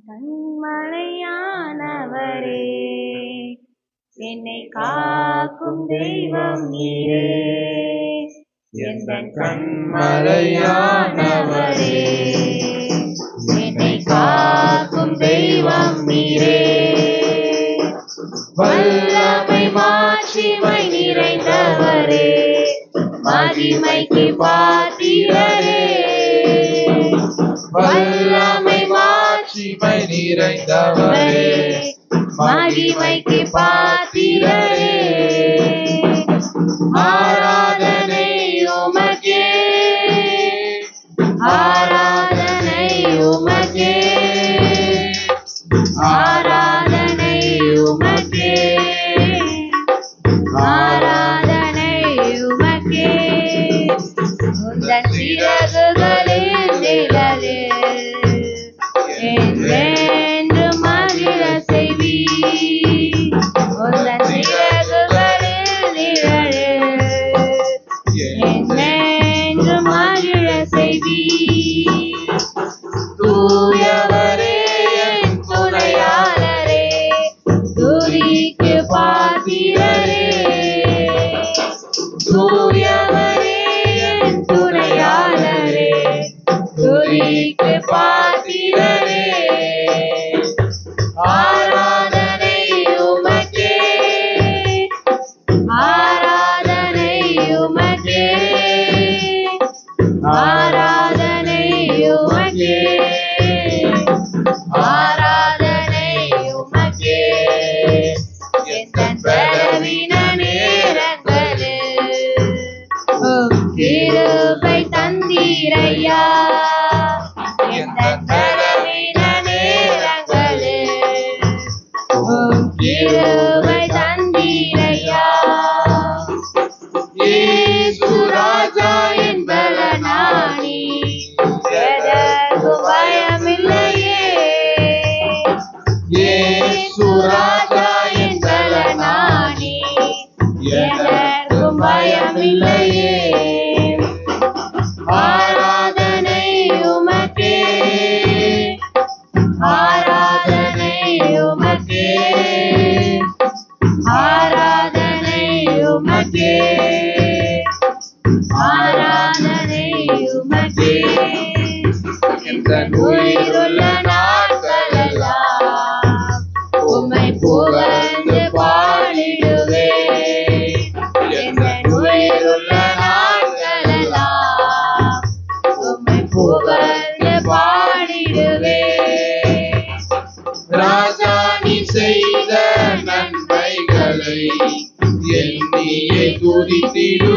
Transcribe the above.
கண்மலையானவரே, என்னை காக்கும் தெய்வம் நீரே. எந்தன் கண்மலையானவரே, என்னை காக்கும் தெய்வம் நீரே. வல்லமை மாட்சிமை நிறைந்தவரே, மகிமைக்கு பாத்திரரே. வல்லமை மாட்சிமை நிறைந்தவரே, மகிமைக்கு பாத்திரரே. ஆராதனை உமக்கே, ஆராதனை உமக்கே, ஆராதனை உமக்கே, ஆராதனை உமக்கே. உந்தன் சிறகுகளின் நிழலில் என்றென்று மகிழ செய்வீர். உந்தன் சிறகுகளின் நிழலில் என்றென்று மகிழ செய்வீர். தூயவரே என் துணையாளரே, துதிக்கு பாத்திரரே. தூயவரே என் துணையாளரே, துதிக்கு பாத்திரரே. ஆராதனை உமக்கே, ஆராதனை உமக்கே, ஆராதனை உமக்கே, ஆராதனை உமக்கே. எந்தன் பலவீன நேரங்களில் கிருபை தந்தீரையா. எந்தன் பலவீன நேரங்களில் கிருபை தந்தீரையா. இயேசு ராஜா என் பலனானி, எதற்கும் பயமில்லையே. இயேசு ராஜா என் பலனானி, எதற்கும் பயமில்லையே. ஆராதனை உமக்கே, ஆராதனை உமக்கே, ஆராதனை உமக்கே, ஆராதனை உமக்கே. எந்தன் உயிருள்ள நாட்களெல்லாம் உம்மை புகழ்ந்து பாடிடுவேன். எந்தன் உயிருள்ள நாட்களெல்லாம் உம்மை புகழ்ந்து பாடிடுவேன். ராஜா நீ செய்த நன்மைகளை எண்ணியே துதித்திடுவேன்.